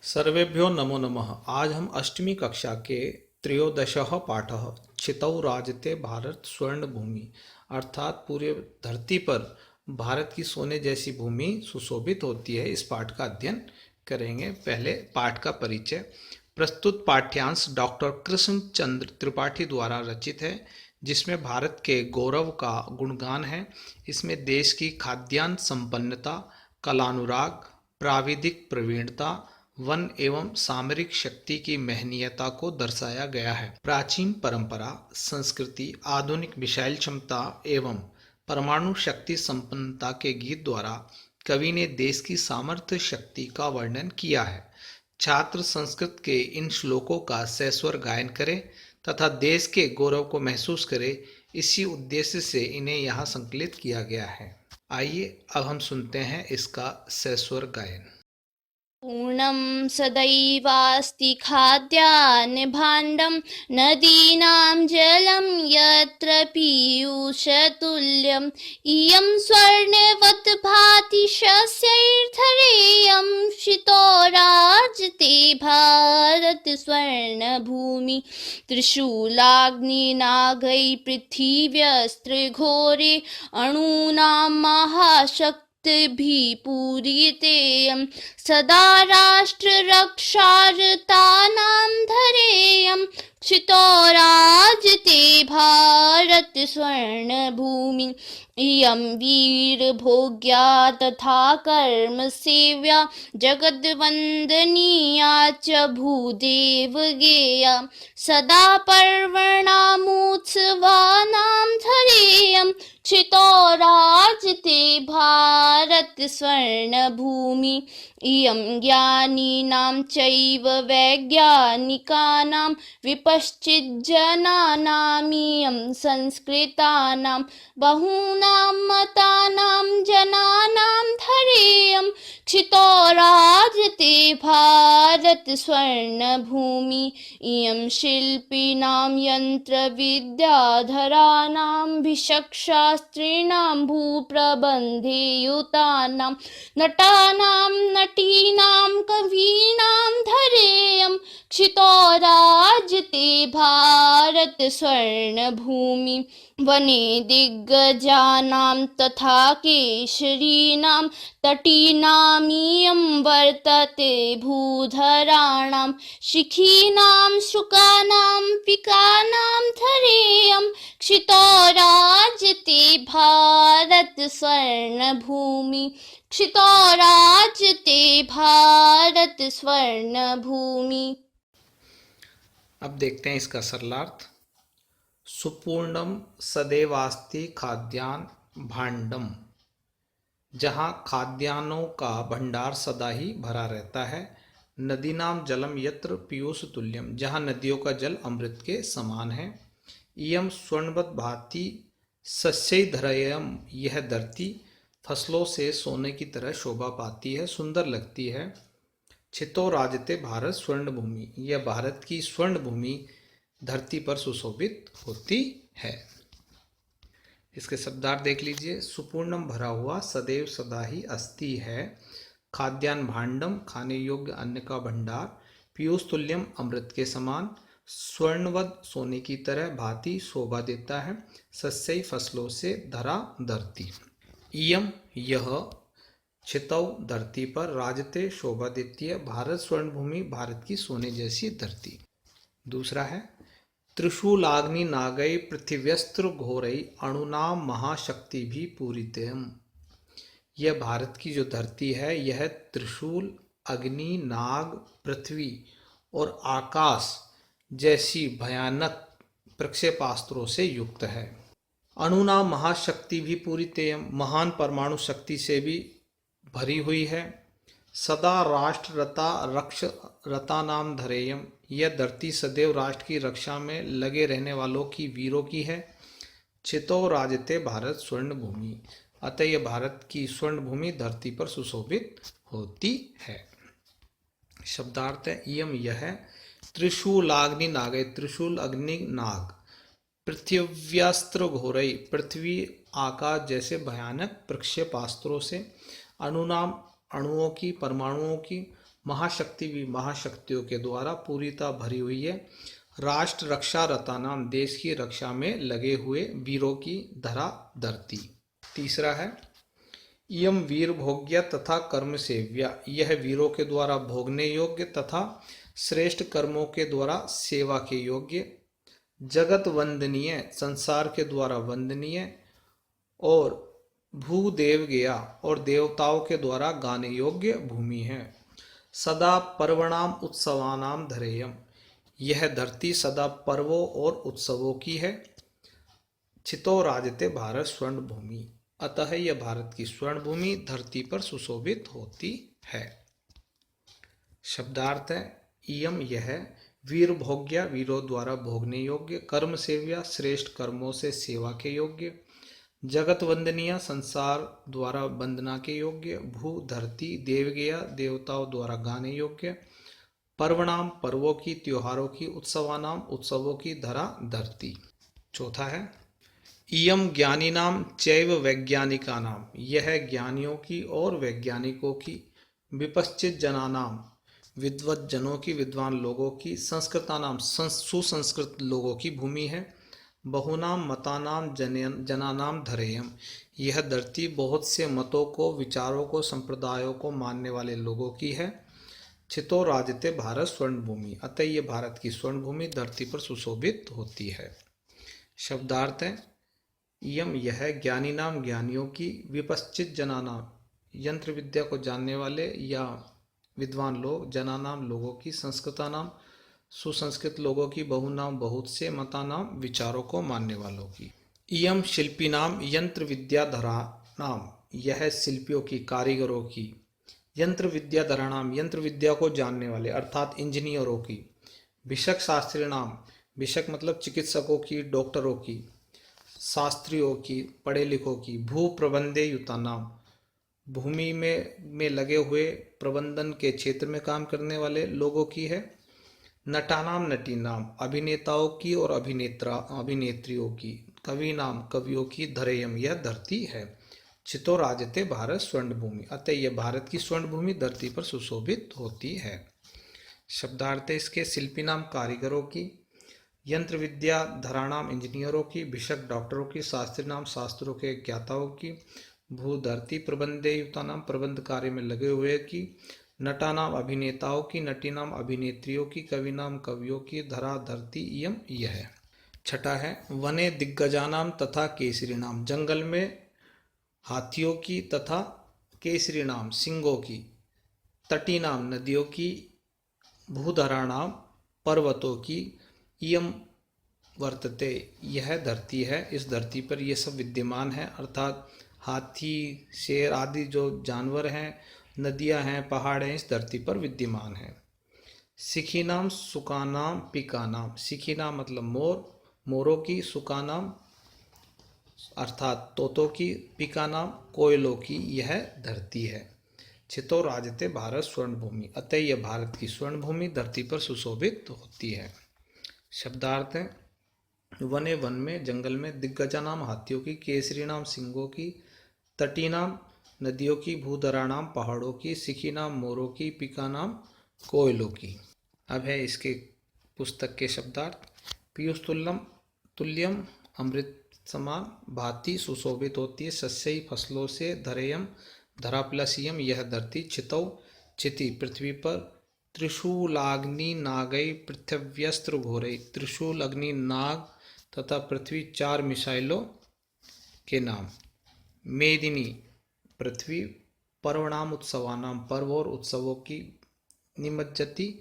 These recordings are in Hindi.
सर्वेभ्यो नमो नमः। आज हम अष्टमी कक्षा के त्रयोदशः पाठः क्षितौ राजते भारत स्वर्ण भूमि अर्थात पूरे धरती पर भारत की सोने जैसी भूमि सुशोभित होती है, इस पाठ का अध्ययन करेंगे। पहले पाठ का परिचय। प्रस्तुत पाठ्यांश डॉक्टर कृष्ण चंद्र त्रिपाठी द्वारा रचित है, जिसमें भारत के गौरव का गुणगान है। इसमें देश की खाद्यान्न संपन्नता, कलानुराग, प्राविधिक प्रवीणता, वन एवं सामरिक शक्ति की महनीयता को दर्शाया गया है। प्राचीन परंपरा, संस्कृति, आधुनिक मिसाइल क्षमता एवं परमाणु शक्ति संपन्नता के गीत द्वारा कवि ने देश की सामर्थ्य शक्ति का वर्णन किया है। छात्र संस्कृत के इन श्लोकों का सस्वर गायन करें तथा देश के गौरव को महसूस करें, इसी उद्देश्य से इन्हें यहाँ संकलित किया गया है। आइए अब हम सुनते हैं इसका सस्वर गायन। पूर्णं सदैवास्ति खाद्यान्न भाण्डं नदीनां जलं यत्र पीयूषतुल्यम् इयं स्वर्णवत् भाति शस्यैर्धरेयं शितो राजते भारत स्वर्णभूमि त्रिशूलाग्निनागै पृथिव्यस्त्रघोरे अणूनां महाशक्ति भी पूरितेयं सदा राष्ट्ररक्षार्तानां धरेयं क्षितो राजते भारत स्वर्णभूमि इयं वीरभोग्या तथा कर्मसेव्या जगद्वन्दनीया च भूदेव गेया सदा पर्वणामुत्सवानां धरेयं क्षितो राजते भारत स्वर्णभूमि इयं ज्ञानिनां चैव वैज्ञानिकानां विपश्चिज्जनानामियं संस्कृतानां बहूनां मतानां जनानां धरेयं क्षितो राजते भारत स्वर्णभूमि इयं शिल्पिनां यन्त्रविद्याधराणां भिषक्शास्त्रिणां भूप्रबन्धेयुतानां नटानां नटीनां कवीनां धरेयं क्षितो राजते भारत स्वर्णभूमि वने दिग्गजानां तथा केशरीणां तटीनामियं वर्तते भूधराणां शिखीनां शुकानां पिकानां धरेयं क्षितो राजते भारत स्वर्णभूमि क्षितो राजते भारत स्वर्णभूमि। अब देखते हैं इसका सरलार्थ। सुपूर्णम सदैवास्ति खाद्यान्न भाण्डम, जहाँ खाद्यान्नों का भंडार सदा ही भरा रहता है। नदीनाम जलम यत्र पीयूष तुल्यम, जहाँ नदियों का जल अमृत के समान है। इयम स्वर्णवत भाति सस्यधरयम, यह धरती फसलों से सोने की तरह शोभा पाती है, सुंदर लगती है। क्षितो राजते भारत स्वर्ण भूमि, यह भारत की स्वर्ण भूमि धरती पर सुशोभित होती है। इसके शब्दार्थ देख लीजिए। सुपूर्णम भरा हुआ, सदैव सदा ही अस्ति है, खाद्यान्न भाण्डम खाने योग्य अन्न का भंडार, पीयूष तुल्यम अमृत के समान, स्वर्णवद सोने की तरह, भांति शोभा देता है, सस्यई फसलों से, धरा धरती। इयम यह, क्षितौ धरती पर, राजते शोभा देती है, भारत स्वर्ण भूमि भारत की सोने जैसी धरती। दूसरा है त्रिशूलाग्नि नागै पृथिव्यस्त्र घोरई अणुनाम महाशक्ति भी पूरितेम, यह भारत की जो धरती है यह त्रिशूल, अग्नि, नाग, पृथ्वी और आकाश जैसी भयानक प्रक्षेपास्त्रों से युक्त है। अणुनाम महाशक्ति भी पूरितेयम, महान परमाणु शक्ति से भी भरी हुई है। सदा राष्ट्र रता रक्ष रता नाम धरेयम, यह धरती सदैव राष्ट्र की रक्षा में लगे रहने वालों की वीरों की है। क्षितो राजते भारत स्वर्ण भूमि, अतः यह भारत की स्वर्ण भूमि धरती पर सुशोभित होती है। शब्दार्थ है इयम यह, त्रिशूलाग्नि नागे, त्रिशूल अग्नि नाग, पृथिव्यास्त्र घोरई, पृथ्वी आकाश जैसे भयानक प्रक्षेपास्त्रों से, अणुनाम अणुओं की, परमाणुओं की, महाशक्ति भी महाशक्तियों के द्वारा पूरीता भरी हुई है। राष्ट्र रक्षा रता नाम, देश की रक्षा में लगे हुए वीरों की धरा धरती। तीसरा है इयम वीर भोग्य तथा कर्म सेव्या, यह वीरों के द्वारा भोगने योग्य तथा श्रेष्ठ कर्मों के द्वारा सेवा के योग्य, जगत वंदनीय, संसार के द्वारा वंदनीय, और भूदेव गया, और देवताओं के द्वारा गाने योग्य भूमि है। सदा पर्वणाम उत्सवानाम धरेयम, यह धरती सदा पर्वों और उत्सवों की है। छितो राजते भारत स्वर्ण भूमि, अतः यह भारत की स्वर्ण भूमि धरती पर सुशोभित होती है। शब्दार्थ है इयम यह, वीर भोग्या वीरों द्वारा भोगने योग्य, कर्म सेव्या श्रेष्ठ कर्मों से सेवा के योग्य, जगत वंदनीय संसार द्वारा वंदना के योग्य, भू धरती, देवगया देवताओं द्वारा गाने योग्य, पर्वणाम पर्वों की, त्योहारों की, उत्सवानाम उत्सवों की, धरा धरती। चौथा है इयम ज्ञानी नाम चैव वैज्ञानिका नाम, यह ज्ञानियों की और वैज्ञानिकों की, विपश्चित जनानाम विद्वत जनों की, विद्वान लोगों की, संस्कृतानाम सुसंस्कृत लोगों की भूमि है। बहुनाम मतानाम जनानाम धरेयम, यह धरती बहुत से मतों को, विचारों को, संप्रदायों को मानने वाले लोगों की है। छितो राजते भारत स्वर्ण भूमि, अतः यह भारत की स्वर्ण भूमि धरती पर सुशोभित होती है। शब्दार्थ है यम यह, ज्ञानी नाम ज्ञानियों की, विपश्चित जनानाम यंत्र विद्या को जानने वाले या विद्वान लोग, जनानाम लोगों की, संस्कृतानाम सुसंस्कृत लोगों की, बहुनाम बहुत से, मतानाम विचारों को मानने वालों की। इयम शिल्पी नाम यंत्र विद्याधरा नाम, यह शिल्पियों की, कारीगरों की, यंत्र विद्याधरा नाम यंत्र विद्या को जानने वाले अर्थात इंजीनियरों की, भिषक शास्त्री नाम, भिषक मतलब चिकित्सकों की, डॉक्टरों की, शास्त्रियों की, पढ़े लिखों की, भू प्रबंधे युता नाम, भूमि में लगे हुए प्रबंधन के क्षेत्र में काम करने वाले लोगों की है। नटानाम नटी नाम, अभिनेताओं की और अभिनेत्रियों की, कवि नाम कवियों की, धरेयम यह धरती है। छितो राजते भारत स्वर्ण भूमि, अतः यह भारत की स्वर्ण भूमि धरती पर सुशोभित होती है। शब्दार्थ इसके शिल्पी नाम कारीगरों की, यंत्र विद्या धराणाम इंजीनियरों की, भिषक डॉक्टरों की, शास्त्री नाम शास्त्रों के ज्ञाताओं की, भू धरती प्रबंधे युक्ता नाम प्रबंध कार्य में लगे हुए की, नटा नाम अभिनेताओं की, नटी नाम अभिनेत्रियों की, कवि नाम कवियों की, धरा धरती इयम यह है। छठा है वने दिग्गजानाम तथा केसरी नाम, जंगल में हाथियों की तथा केसरी नाम सिंहों की, तटी नाम नदियों की, भूधरा नाम पर्वतों की, इयम वर्तते यह धरती है, इस धरती पर ये सब विद्यमान है, अर्थात हाथी, शेर आदि जो जानवर हैं, नदियां हैं, पहाड़ हैं, इस धरती पर विद्यमान है। सिखीनाम सुकानाम पिकानाम, सिखीनाम मतलब मोर, मोरों की, सुकानाम अर्थात तोतों की, पिकानाम कोयलों की, यह धरती है। छितो राजते भारत स्वर्ण भूमि, अतः यह भारत की स्वर्ण भूमि धरती पर सुशोभित होती है। शब्दार्थ है वने वन में, जंगल में, दिग्गजा नाम हाथियों की, केसरी नाम सिंहों की, तटी नाम नदियों की, भूधरा नाम पहाड़ों की, सिखी नाम मोरों की, पिका नाम कोयलों की। अब है इसके पुस्तक के शब्दार्थ। पीयूष तुल्यम अमृत समान, भांति सुशोभित होती है, सस्यई फसलों से, धरेयम धरा प्लस यम यह धरती, छितौ चिति पृथ्वी पर, त्रिशूलाग्नि नागई पृथ्व्यस्त्र घोरई, त्रिशूल अग्नि नाग तथा पृथ्वी चार मिसाइलों के नाम, मेदिनी पृथ्वी, पर्वणाम उत्सवानाम पर्व और उत्सवों की, निमज्जति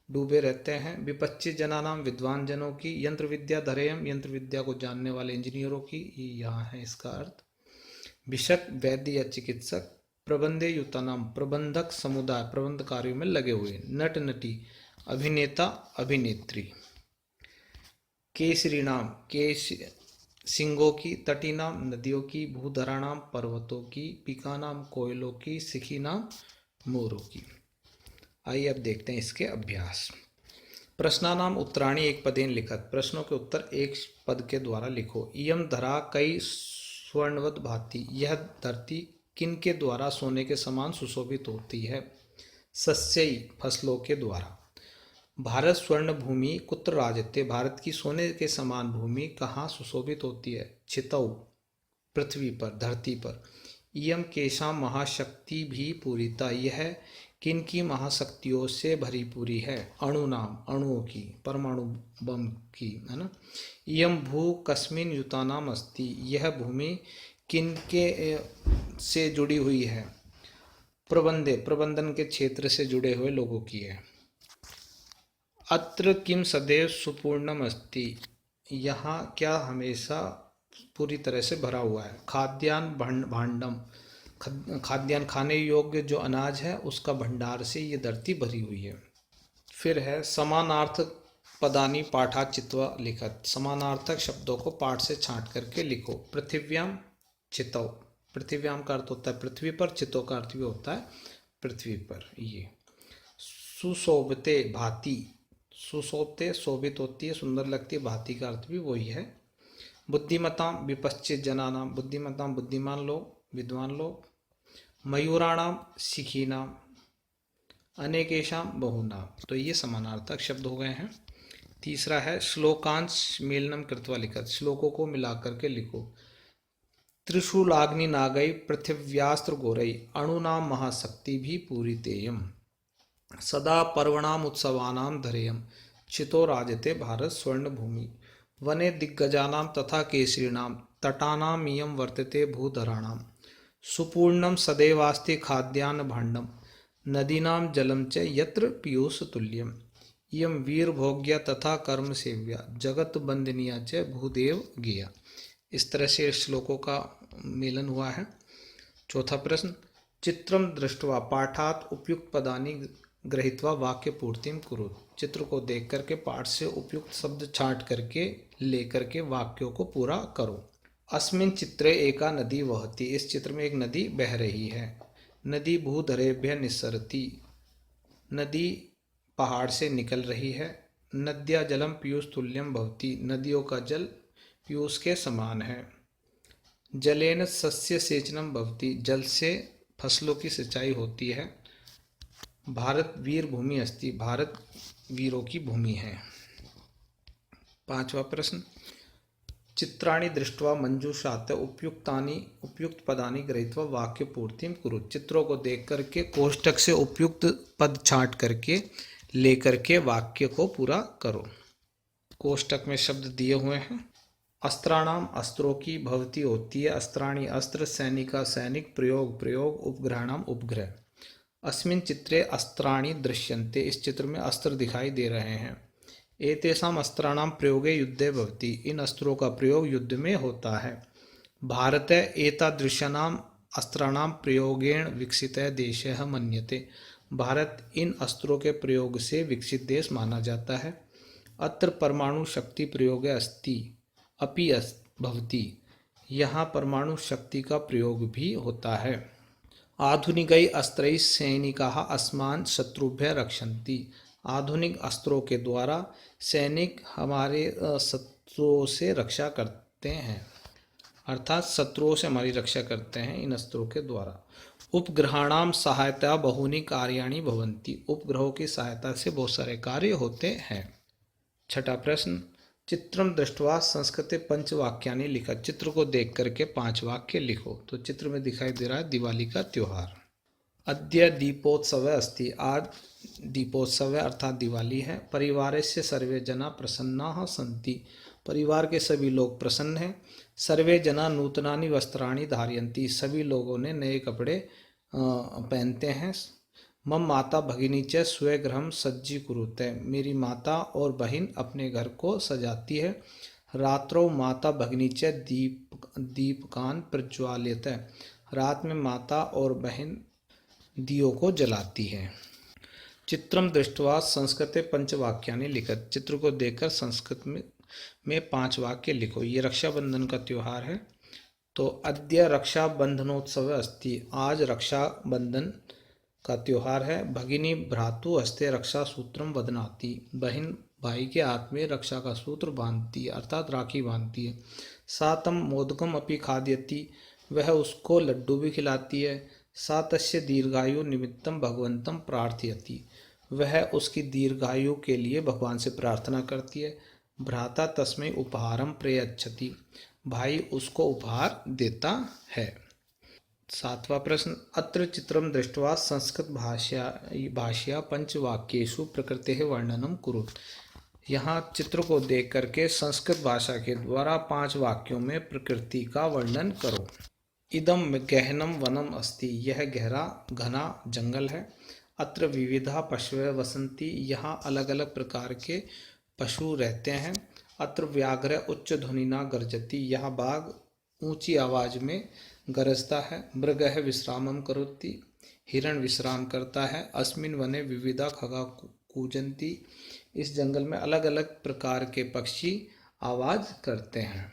डूबे रहते हैं, विपच्चित जनानाम विद्वान जनों की, यंत्र विद्या धरेयम यंत्र विद्या को जानने वाले इंजीनियरों की, यहाँ है इसका अर्थ। भिषक वैद्य या चिकित्सक, प्रबंधे युतानाम प्रबंधक समुदाय प्रबंध कार्यों में लगे हुए, नट नटी अभिनेता अभिनेत्री, केसरी नाम सिंहों की, तटी नाम नदियों की, भूधरा नाम पर्वतों की, पिका नाम कोयलों की, सिखी नाम मोरों की। आइए अब देखते हैं इसके अभ्यास। प्रश्नानाम उत्तराणी एक पदेन लिखत, प्रश्नों के उत्तर एक पद के द्वारा लिखो। इयम धरा कई स्वर्णवत भांति, यह धरती किन के द्वारा सोने के समान सुशोभित होती है। सस्यई फसलों के द्वारा। भारत स्वर्ण भूमि कुत्र राजते, भारत की सोने के समान भूमि कहाँ सुशोभित होती है? छितौ, पृथ्वी पर, धरती पर। इयम केशा महाशक्ति भी पूरिता, यह किन की महाशक्तियों से भरी पूरी है? अणु नाम, अणुओं की, परमाणु बम की, है ना। इयम भू कस्मिन युतानाम अस्ति, यह भूमि किन के से जुड़ी हुई है? प्रबंधे, प्रबंधन के क्षेत्र से जुड़े हुए लोगों की है। अत्र किम सदैव सुपूर्णम अस्ति, यहाँ क्या हमेशा पूरी तरह से भरा हुआ है? खाद्यान्न भांडम, खाद्यान्न खाने योग्य जो अनाज है उसका भंडार से ये धरती भरी हुई है। फिर है समानार्थक पदानी पाठा चित्वा लिखत, समानार्थक शब्दों को पाठ से छांट करके लिखो। पृथिव्याम चितौ, पृथिव्याम का अर्थ होता है पृथ्वी पर, चितो का अर्थ भी होता है पृथ्वी पर। ये सुशोभते भांति, सुशोभते शोभित होती है, सुंदर लगती है, भांति का अर्थ भी वही है। बुद्धिमताम विपश्चित जनानाम, बुद्धिमताम बुद्धिमान लोग, विद्वान लोग। मयूराणाम शिखीनाम, अनेकेशाम बहुनाम, तो ये समानार्थक शब्द हो गए हैं। तीसरा है श्लोकांश मेलनम कृत्वा लिखत, श्लोकों को मिलाकर के लिखो। त्रिशूलाग्नि नागई पृथिव्यास्त्र गोरई, अणुनाम महाशक्ति भी पूरितेयम। सदा पर्वणाम उत्सवानाम धरेयम, चितो राजते भारत स्वर्ण भूमि। वने दिग्गजानां तथा केसरीणां तटानां इयं वर्तते भूधराणां। सुपूर्णं सदैवास्ति खाद्यान्न भाण्डं, नदीनां जलं च यत्र पीयूषतुल्यम्। इयं वीरभोग्या तथा कर्म सेव्या, जगत बंदनिया च भूदेव गेया। इस तरह से श्लोकों का मेलन हुआ है। चौथा प्रश्न, चित्रम दृष्ट्वा पाठात उपयुक्त पदानि गृहीत्वा वाक्य पूर्तिम कुरु, चित्र को देख करके पाठ से उपयुक्त शब्द छांट करके लेकर के वाक्यों को पूरा करो। अस्मिन चित्रे एका नदी वहती, इस चित्र में एक नदी बह रही है। नदी भूधरेभ्य निस्सरति, नदी पहाड़ से निकल रही है। नद्या जलम पीयूष तुल्यम भवति, नदियों का जल पीयूष के समान है। जलेन सस्य सेचनम भवति, जल से फसलों की सिंचाई होती है। भारत वीर भूमि अस्ति, भारत वीरों की भूमि है। पांचवा प्रश्न, चित्राणि दृष्ट्वा मंजूषात उपयुक्त पदानि गृहीत्वा वाक्य पूर्तिम कुरु, चित्रों को देख करके कोष्टक से उपयुक्त पद छांट करके लेकर के वाक्य को पूरा करो। कोष्टक में शब्द दिए हुए हैं। अस्त्राणाम, अस्त्रों की, भवती होती है। अस्त्राणि अस्त्र, सैनिका सैनिक, प्रयोग प्रयोग, उपग्रहाणाम उपग्रह। अस्मिन चित्रे अस्त्राणि दृश्यन्ते, इस चित्र में अस्त्र दिखाई दे रहे हैं। एतेषाम अस्त्राणाम प्रयोगे युद्धे भवति, इन अस्त्रों का प्रयोग युद्ध में होता है। भारत एतादृशानाम अस्त्राणाम प्रयोगेण विकसितः देशः मन्यते, भारत इन अस्त्रों के प्रयोग से विकसित देश माना जाता है। अत्र परमाणु शक्ति प्रयोगे अस्ति अपि भवति, यहाँ परमाणु शक्ति का प्रयोग भी होता है। आधुनिकै अस्त्रैः सैनिकाः अस्मान् शत्रुभ्यः रक्षन्ति, आधुनिक अस्त्रों के द्वारा सैनिक हमारे शत्रुओं से रक्षा करते हैं, अर्थात शत्रुओं से हमारी रक्षा करते हैं इन अस्त्रों के द्वारा। उपग्रहाणाम सहायता बहूनि कार्याणि भवन्ति, उपग्रहों की सहायता से बहुत सारे कार्य होते हैं। छठा प्रश्न, चित्रम दृष्ट्वा संस्कृते पंचवाक्यानि लिखा, चित्र को देख करके 5 वाक्य लिखो। तो चित्र में दिखाई दे रहा है दिवाली का त्योहार। अद्य दीपोत्सव अस्ति, आज दीपोत्सव अर्थात दिवाली है। परिवारस्य सर्वे जना प्रसन्नाः सन्ति, परिवार के सभी लोग प्रसन्न हैं। सर्वे जना नूतनानि वस्त्राणि धारयन्ति, सभी लोगों ने नए कपड़े पहनते हैं। मम माता भगिनी च स्वगृहं सज्जीकुरुते, मेरी माता और बहन अपने घर को सजाती है। रात्रौ माता भगिनी च दीपकान प्रज्वाल्यते, रात में माता और बहन दियों को जलाती है। चित्रम दृष्ट्वा संस्कृते पंचवाक्यानि लिखत, चित्र को देखकर संस्कृत में 5 वाक्य लिखो। ये रक्षाबंधन का त्योहार है। तो अद्य रक्षाबंधनोत्सव अस्ति, आज रक्षाबंधन का त्योहार है। भगिनी भ्रातु हस्ते रक्षा सूत्रम बध्नाति, बहन भाई के हाथ में रक्षा का सूत्र बांधती है अर्थात राखी बांधती है। सातम मोदकम अपि खाद्यति, वह उसको लड्डू भी खिलाती है। सा तस्य दीर्घायु निमित्तं भगवन्तं प्रार्थयति, वह उसकी दीर्घायु के लिए भगवान से प्रार्थना करती है। भ्राता तस्मै उपहारं प्रयच्छति, भाई उसको उपहार देता है। 7वां प्रश्न, अत्र चित्रं दृष्ट्वा संस्कृत भाषया पंचवाक्येषु प्रकृतेः वर्णनं कुरु। यहाँ चित्र को देख करके संस्कृत भाषा के द्वारा 5 वाक्यों में प्रकृति का वर्णन करो। इदम गहनम वनम अस्ति, यह गहरा घना जंगल है। अत्र विविधा पशवः वसन्ति, यहाँ अलग अलग प्रकार के पशु रहते हैं। अत्र व्याघ्र उच्च ध्वनिना गर्जति, यह बाघ ऊंची आवाज में गरजता है। मृगः विश्रामं करोति, हिरण विश्राम करता है। अस्मिन् वने विविधा खगा कूजन्ति, इस जंगल में अलग अलग प्रकार के पक्षी आवाज करते हैं।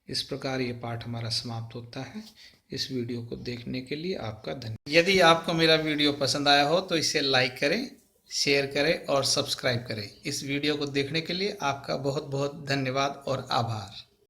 इस प्रकार ये पाठ हमारा समाप्त होता है। इस वीडियो को देखने के लिए आपका धन्यवाद। यदि आपको मेरा वीडियो पसंद आया हो तो इसे लाइक करें, शेयर करें और सब्सक्राइब करें। इस वीडियो को देखने के लिए आपका बहुत बहुत धन्यवाद और आभार।